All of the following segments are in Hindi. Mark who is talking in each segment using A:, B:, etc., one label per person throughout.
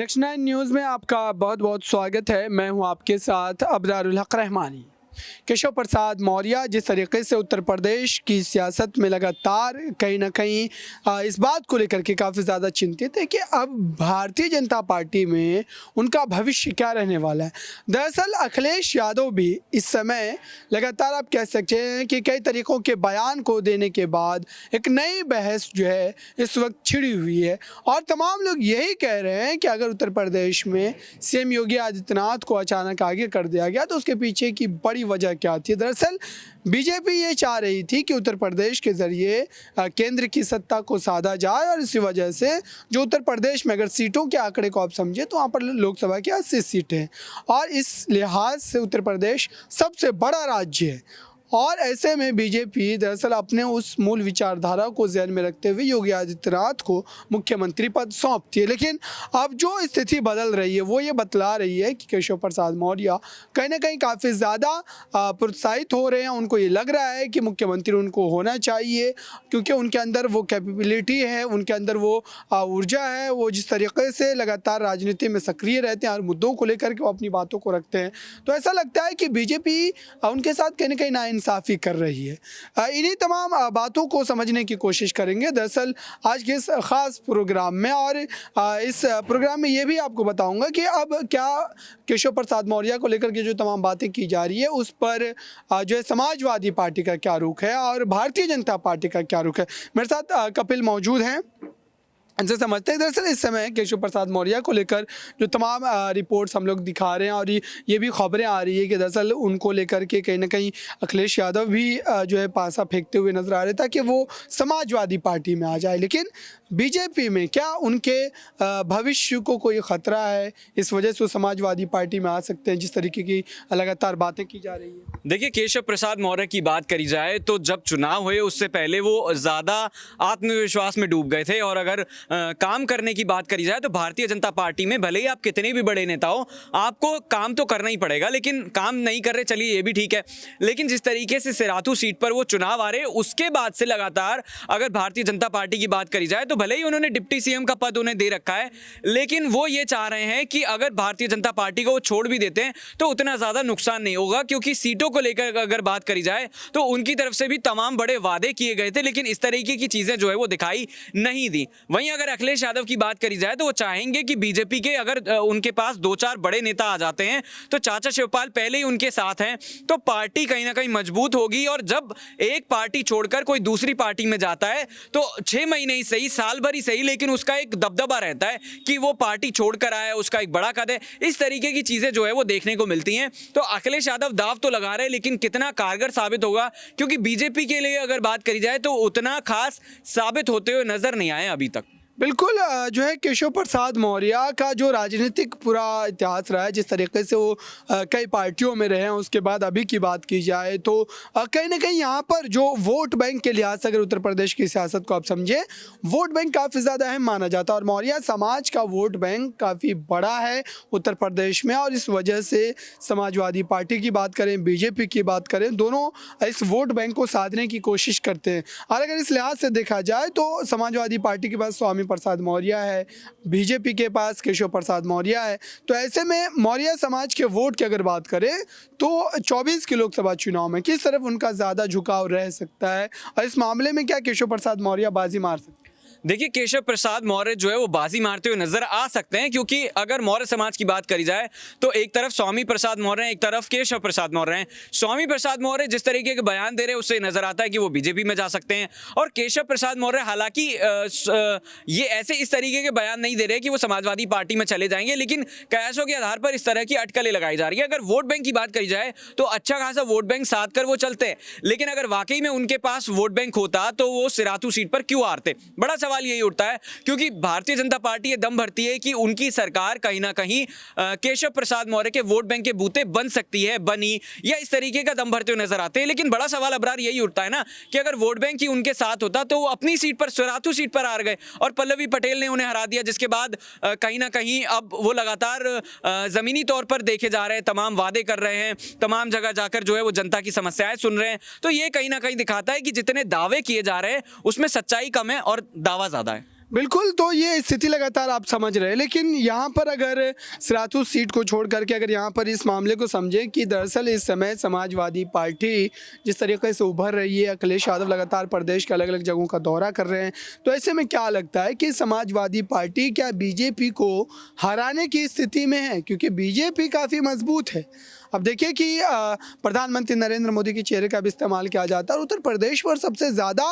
A: नेक्स्ट 9 न्यूज़ में आपका बहुत बहुत स्वागत है। मैं हूं आपके साथ अबरारुल हक रहमानी। केशव प्रसाद मौर्य जिस तरीके से उत्तर प्रदेश की सियासत में लगातार कहीं ना कहीं इस बात को लेकर के काफ़ी ज़्यादा चिंतित है कि अब भारतीय जनता पार्टी में उनका भविष्य क्या रहने वाला है। दरअसल अखिलेश यादव भी इस समय लगातार आप कह सकते हैं कि कई तरीक़ों के बयान को देने के बाद एक नई बहस जो है इस वक्त छिड़ी हुई है और तमाम लोग यही कह रहे हैं कि अगर उत्तर प्रदेश में सीएम योगी आदित्यनाथ को अचानक आगे कर दिया गया तो उसके पीछे की बड़ी वजह क्या थी। दरअसल बीजेपी ये चाह रही थी कि उत्तर प्रदेश के ज़रिए केंद्र की सत्ता को साधा जाए और इसी वजह से जो उत्तर प्रदेश में अगर सीटों के आंकड़े को आप समझे तो वहाँ पर लोकसभा की 80 सीटें हैं और इस लिहाज से उत्तर प्रदेश सबसे बड़ा राज्य है। और ऐसे में बीजेपी दरअसल अपने उस मूल विचारधारा को ध्यान में रखते हुए योगी आदित्यनाथ को मुख्यमंत्री पद सौंपती है। लेकिन अब जो स्थिति बदल रही है वो ये बतला रही है कि केशव प्रसाद मौर्य कहीं ना कहीं काफ़ी ज़्यादा प्रोत्साहित हो रहे हैं। उनको ये लग रहा है कि मुख्यमंत्री उनको होना चाहिए क्योंकि उनके अंदर वो कैपेबिलिटी है, उनके अंदर वो ऊर्जा है, वो जिस तरीके से लगातार राजनीति में सक्रिय रहते हैं और मुद्दों को लेकर के वो अपनी बातों को रखते हैं। तो ऐसा लगता है कि बीजेपी उनके साथ कहीं ना कहीं नाइंसाफ़ी कर रही है। इन्हीं तमाम बातों को समझने की कोशिश करेंगे दरअसल आज के इस ख़ास प्रोग्राम में। और इस प्रोग्राम में ये भी आपको बताऊंगा कि अब क्या केशव प्रसाद मौर्य को लेकर के जो तमाम बातें की जा रही है उस पर जो है समाजवादी पार्टी का क्या रुख है और भारतीय जनता पार्टी का क्या रुख है। मेरे साथ कपिल मौजूद हैं, इनसे समझते हैं। दरअसल इस समय केशव प्रसाद मौर्य को लेकर जो तमाम रिपोर्ट्स हम लोग दिखा रहे हैं और ये भी खबरें आ रही है कि दरअसल उनको लेकर के कहीं ना कहीं अखिलेश यादव भी जो है पासा फेंकते हुए नजर आ रहे ताकि वो समाजवादी पार्टी में आ जाए। लेकिन बीजेपी में क्या उनके भविष्य को कोई ख़तरा है, इस वजह से वो समाजवादी पार्टी में आ सकते हैं जिस तरीके की लगातार बातें की जा रही है।
B: देखिए, केशव प्रसाद मौर्य की बात करी जाए तो जब चुनाव हुए उससे पहले वो ज़्यादा आत्मविश्वास में डूब गए थे और अगर काम करने की बात करी जाए तो भारतीय जनता पार्टी में भले ही आप कितने भी बड़े नेता हो आपको काम तो करना ही पड़ेगा, लेकिन काम नहीं कर रहे चलिए ये भी ठीक है। लेकिन जिस तरीके से सिराथू सीट पर वो चुनाव आ रहे उसके बाद से लगातार अगर भारतीय जनता पार्टी की बात करी जाए तो भले ही उन्होंने डिप्टी सीएम का पद उन्हें दे रखा है, लेकिन वो ये चाह रहे हैं कि अगर भारतीय जनता पार्टी को वो छोड़ भी देते हैं तो उतना ज़्यादा नुकसान नहीं होगा, क्योंकि सीटों को लेकर अगर बात करी जाए तो उनकी तरफ से भी तमाम बड़े वादे किए गए थे लेकिन इस तरीके की चीज़ें जो है वो दिखाई नहीं दी। वहीं अगर अखिलेश यादव की बात करी जाए तो वो चाहेंगे कि बीजेपी के अगर उनके पास 2-4 बड़े नेता आ जाते हैं तो चाचा शिवपाल पहले ही उनके साथ हैं तो पार्टी कहीं ना कहीं मजबूत होगी। और जब एक पार्टी छोड़कर कोई दूसरी पार्टी में जाता है तो 6 महीने ही सही, साल भर ही सही, लेकिन उसका एक दबदबा रहता है कि वो पार्टी छोड़कर आया, उसका एक बड़ा कद है। इस तरीके की चीज़ें जो है वो देखने को मिलती हैं। तो अखिलेश यादव दाव तो लगा रहे हैं लेकिन कितना कारगर साबित होगा, क्योंकि बीजेपी के लिए अगर बात करी जाए तो उतना खास साबित होते हुए नजर नहीं आए अभी तक।
A: बिल्कुल जो है केशव प्रसाद मौर्य का जो राजनीतिक पूरा इतिहास रहा है, जिस तरीके से वो कई पार्टियों में रहे हैं, उसके बाद अभी की बात की जाए तो कहीं ना कहीं यहाँ पर जो वोट बैंक के लिहाज से अगर उत्तर प्रदेश की सियासत को आप समझें, वोट बैंक काफ़ी ज़्यादा अहम माना जाता है और मौर्य समाज का वोट बैंक काफ़ी बड़ा है उत्तर प्रदेश में। और इस वजह से समाजवादी पार्टी की बात करें, बीजेपी की बात करें, दोनों इस वोट बैंक को साधने की कोशिश करते हैं। और अगर इस लिहाज से देखा जाए तो समाजवादी पार्टी के पास स्वामी प्रसाद मौर्य है, बीजेपी के पास केशव प्रसाद मौर्य है। तो ऐसे में मौर्य समाज के वोट की अगर बात करें तो 24 के लोकसभा चुनाव में किस तरफ उनका ज़्यादा झुकाव रह सकता है और इस मामले में क्या केशव प्रसाद मौर्य बाजी मार सकते हैं?
B: देखिए, केशव प्रसाद मौर्य जो है वो बाजी मारते हुए नजर आ सकते हैं, क्योंकि अगर मौर्य समाज की बात करी जाए तो एक तरफ स्वामी प्रसाद मौर्य हैं, एक तरफ केशव प्रसाद मौर्य हैं। स्वामी प्रसाद मौर्य जिस तरीके के बयान दे रहे हैं उससे नजर आता है कि वो बीजेपी में जा सकते हैं और केशव प्रसाद मौर्य हालांकि ये ऐसे इस तरीके के बयान नहीं दे रहे कि वो समाजवादी पार्टी में चले जाएंगे, लेकिन कयासों के आधार पर इस तरह की अटकलें लगाई जा रही है। अगर वोट बैंक की बात करी जाए तो अच्छा खासा वोट बैंक साध कर वो चलते हैं, लेकिन अगर वाकई में उनके पास वोट बैंक होता तो वो सिराथू सीट पर क्यों हारते? बड़ा सवाल यही उठता है, क्योंकि भारतीय जनता पार्टी ये दम भरती है कि उनकी सरकार कहीं ना कहीं केशव प्रसाद मौर्य के वोट बैंक के बूते बन सकती है, बनी, या इस तरीके का दम भरते हुए नजर आते हैं। लेकिन बड़ा सवाल अबरार यही उठता है ना कि अगर वोट बैंक ही उनके साथ होता तो वो अपनी सीट पर, सिराथू सीट पर हार गए और पल्लवी पटेल ने उन्हें हरा दिया, जिसके बाद कहीं ना कहीं अब वो लगातार जमीनी तौर पर देखे जा रहे हैं, तमाम वादे कर रहे हैं, तमाम जगह जाकर जो है वो जनता की समस्याएं सुन रहे हैं। तो ये कहीं ना कहीं दिखाता है कि जितने दावे किए जा रहे हैं उसमें सच्चाई कम है और दावा ज्यादा है।
A: बिल्कुल, तो ये स्थिति लगातार आप समझ रहे हैं, लेकिन यहाँ पर अगर सिराथू सीट को छोड़ करके अगर यहाँ पर इस मामले को समझें कि दरअसल इस समय समाजवादी पार्टी जिस तरीके से उभर रही है, अखिलेश यादव लगातार प्रदेश के अलग अलग जगहों का दौरा कर रहे हैं, तो ऐसे में क्या लगता है कि समाजवादी पार्टी क्या बीजेपी को हराने की स्थिति में है? क्योंकि बीजेपी काफ़ी मजबूत है। अब देखिए कि प्रधानमंत्री नरेंद्र मोदी के चेहरे का भी इस्तेमाल किया जाता है और उत्तर प्रदेश पर सबसे ज़्यादा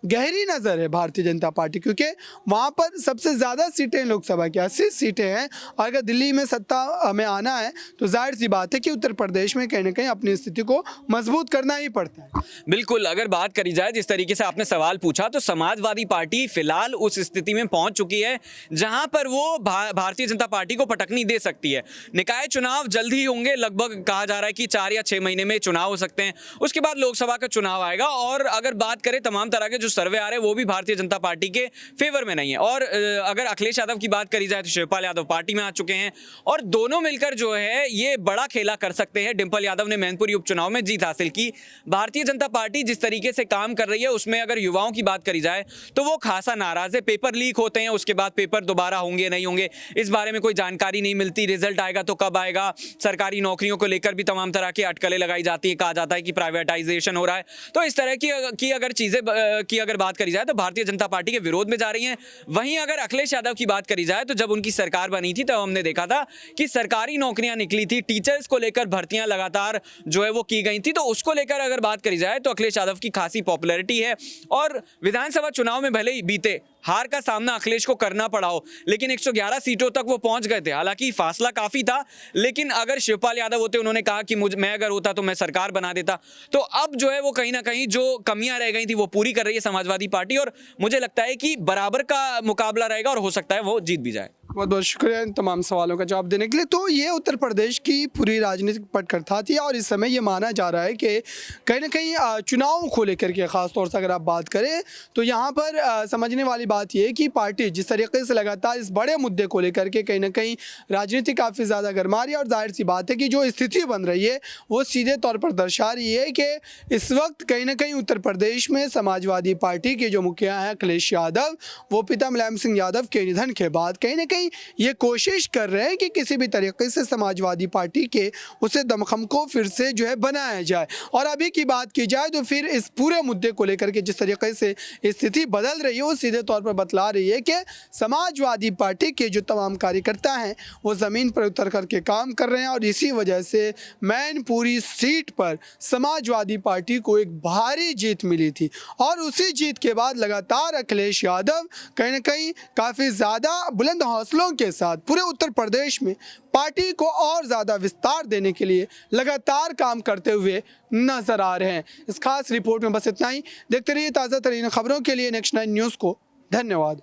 A: गहरी नज़र है भारतीय जनता पार्टी, क्योंकि वहाँ पर सबसे ज़्यादा सीटें लोकसभा की 80 सीटें हैं और अगर दिल्ली में सत्ता में आना है तो जाहिर सी बात है कि उत्तर प्रदेश में कहीं ना कहीं अपनी स्थिति को मजबूत करना ही पड़ता है।
B: बिल्कुल, अगर बात करी जाए जिस तरीके से आपने सवाल पूछा, तो समाजवादी पार्टी फिलहाल उस स्थिति में पहुंच चुकी है जहां पर वो भारतीय जनता पार्टी को पटकनी दे सकती है। निकाय चुनाव जल्द ही होंगे, लगभग कहा जा रहा है कि 4 या 6 महीने में चुनाव हो सकते हैं। उसके बाद लोकसभा का चुनाव आएगा और अगर बात करें तमाम तरह के जो सर्वे आ रहे हैं वो भी भारतीय जनता पार्टी के फेवर में नहीं है। और अगर अखिलेश यादव की बात करी जाए तो शिवपाल यादव पार्टी में आ चुके हैं और दोनों मिलकर जो है ये बड़ा खेला कर सकते हैं। डिंपल यादव ने मैनपुरी उपचुनाव में जीत हासिल की। भारतीय जनता पार्टी जिस तरीके से काम कर रही है उसमें अगर युवाओं की बात करी जाए तो वो खासा नाराज है। पेपर लीक होते हैं, उसके बाद पेपर दोबारा होंगे नहीं होंगे इस बारे में कोई जानकारी नहीं मिलती। रिजल्ट आएगा तो कब आएगा, सरकारी नौकरियों को लेकर भी तमाम तरह की अटकलें लगाई जाती है, कहा जाता है कि प्राइवेटाइजेशन हो रहा है। तो इस तरह की अगर चीजें की अगर बात करी जाए तो भारतीय जनता पार्टी के विरोध में जा रही हैं। वहीं अगर अखिलेश यादव की बात करी जाए तो जब उनकी सरकार बनी थी तब हमने देखा था कि सरकारी नौकरियां निकली थी, टीचर्स को लेकर भर्तियां लगातार जो है वो की गई थी। तो उसको लेकर अगर बात करी जाए तो अखिलेश यादव की खासी पॉपुलैरिटी है और विधानसभा चुनाव में भले ही बीते हार का सामना अखिलेश को करना पड़ा हो, लेकिन 111 सीटों तक वो पहुंच गए थे। हालांकि फासला काफी था, लेकिन अगर शिवपाल यादव होते, उन्होंने कहा कि मैं अगर होता तो मैं सरकार बना देता। तो अब जो है वो कहीं ना कहीं जो कमियां रह गई थी वो पूरी कर रही है समाजवादी पार्टी और मुझे लगता है कि बराबर का मुकाबला रहेगा और हो सकता है वो जीत भी जाए।
A: बहुत बहुत शुक्रिया इन तमाम सवालों का जवाब देने के लिए। तो ये उत्तर प्रदेश की पूरी राजनीतिक पटकथा थी और इस समय ये माना जा रहा है कि कहीं ना कहीं चुनाव को लेकर के ख़ास तौर से अगर आप बात करें तो यहाँ पर समझने वाली बात ये है कि पार्टी जिस तरीके से लगातार इस बड़े मुद्दे को लेकर के कहीं ना कहीं राजनीति काफ़ी ज़्यादा गर्मा रही है और जाहिर सी बात है कि जो स्थिति बन रही है वो सीधे तौर पर दर्शा रही है कि इस वक्त कहीं ना कहीं उत्तर प्रदेश में समाजवादी पार्टी के जो मुखिया हैं अखिलेश यादव, वो पिता मुलायम सिंह यादव के निधन के बाद कहीं ना कहीं ये कोशिश कर रहे हैं कि किसी भी तरीके से समाजवादी पार्टी के उसे दमखम को फिर से जो है बनाया जाए। और अभी की बात की जाए तो फिर इस पूरे मुद्दे को लेकर के जिस तरीके से स्थिति बदल रही है वो सीधे तौर पर बतला रही है कि समाजवादी पार्टी के जो तमाम कार्यकर्ता हैं वो ज़मीन पर उतर करके काम कर रहे हैं और इसी वजह से मैनपुरी सीट पर समाजवादी पार्टी को एक भारी जीत मिली थी और उसी जीत के बाद लगातार अखिलेश यादव कहीं ना कहीं काफ़ी ज़्यादा बुलंद हौसलों के साथ पूरे उत्तर प्रदेश में पार्टी को और ज़्यादा विस्तार देने के लिए लगातार काम करते हुए नजर आ रहे हैं। इस खास रिपोर्ट में बस इतना ही। देखते रहिए ताज़ा तरीन खबरों के लिए नेक्स्ट 9 न्यूज़ को। धन्यवाद।